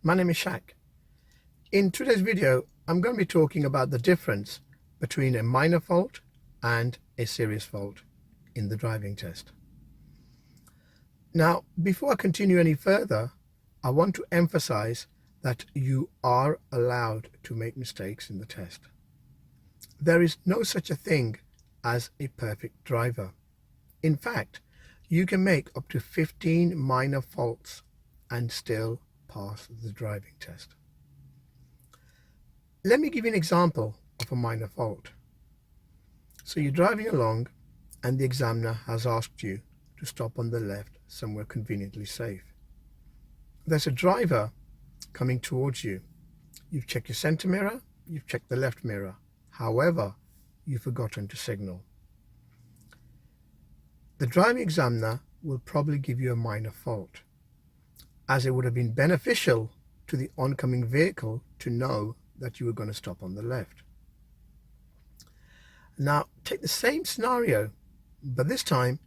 My name is Shaq. In today's video, I'm going to be talking about the difference between a minor fault and a serious fault in the driving test. Now, before I continue any further, I want to emphasize that you are allowed to make mistakes in the test. There is no such a thing as a perfect driver. In fact, you can make up to 15 minor faults and still pass the driving test. Let me give you an example of a minor fault. So you're driving along and the examiner has asked you to stop on the left somewhere conveniently safe. There's a driver coming towards you. You've checked your center mirror, you've checked the left mirror. However, you've forgotten to signal. The driving examiner will probably give you a minor fault, as it would have been beneficial to the oncoming vehicle to know that you were going to stop on the left. Now, take the same scenario, but this time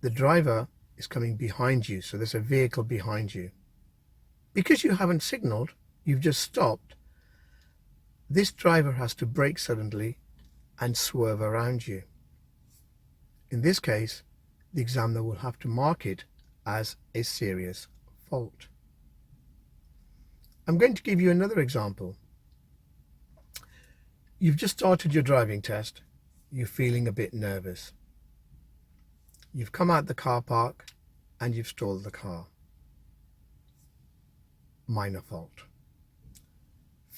the driver is coming behind you, so there's a vehicle behind you. Because you haven't signaled, you've just stopped, this driver has to brake suddenly and swerve around you. In this case, the examiner will have to mark it as a serious fault. I'm going to give you another example. You've just started your driving test. You're feeling a bit nervous. You've come out the car park and you've stalled the car. Minor fault.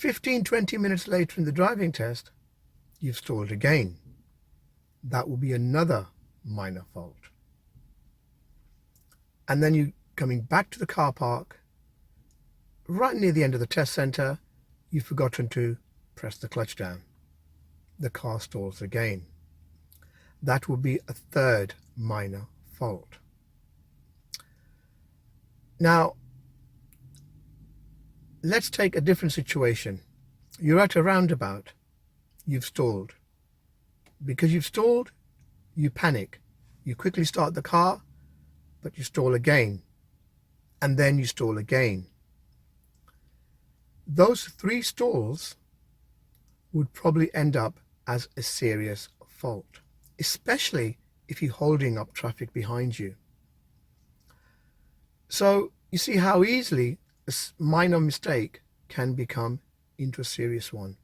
15-20 minutes later in the driving test, you've stalled again. That will be another minor fault. And then you coming back to the car park, right near the end of the test center, you've forgotten to press the clutch down. The car stalls again. That will be a third minor fault. Now, let's take a different situation. You're at a roundabout. You've stalled. Because you've stalled, you panic. You quickly start the car, but you stall again. And then you stall again. Those 3 stalls would probably end up as a serious fault, especially if you're holding up traffic behind you. So you see how easily a minor mistake can become into a serious one,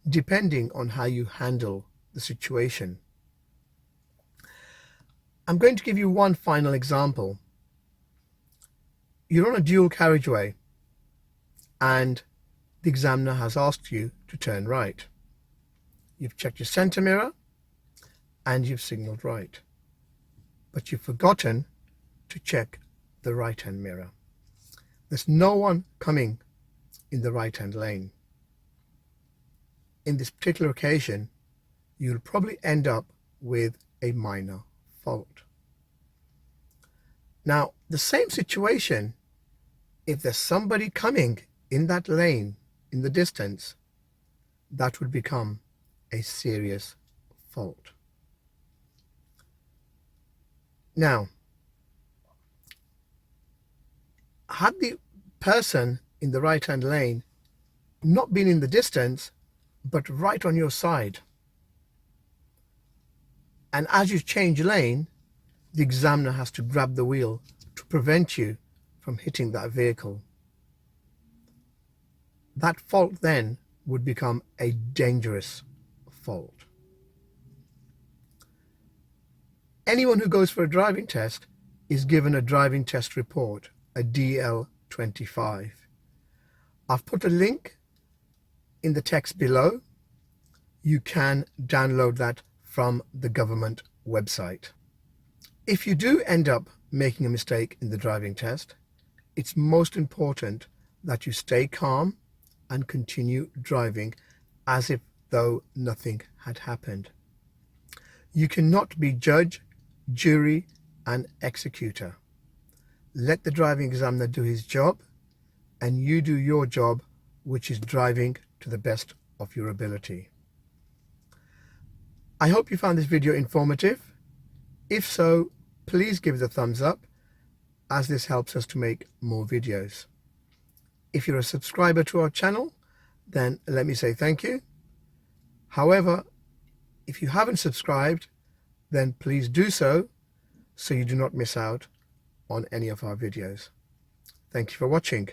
depending on how you handle the situation. I'm going to give you one final example. You're on a dual carriageway and the examiner has asked you to turn right. You've checked your center mirror and you've signaled right, but you've forgotten to check the right-hand mirror. There's no one coming in the right-hand lane. In this particular occasion, you'll probably end up with a minor fault. Now, the same situation, if there's somebody coming in that lane in the distance, that would become a serious fault. Now, had the person in the right-hand lane not been in the distance, but right on your side, and as you change lane, the examiner has to grab the wheel to prevent you from hitting that vehicle, that fault then would become a dangerous fault. Anyone who goes for a driving test is given a driving test report, a DL25. I've put a link in the text below. You can download that from the government website. If you do end up making a mistake in the driving test, it's most important that you stay calm and continue driving as if though nothing had happened. You cannot be judge, jury, and executor. Let the driving examiner do his job, and you do your job, which is driving to the best of your ability. I hope you found this video informative. If so, please give it a thumbs up, as this helps us to make more videos. If you're a subscriber to our channel, then let me say thank you. However, if you haven't subscribed, then please do so you do not miss out on any of our videos. Thank you for watching.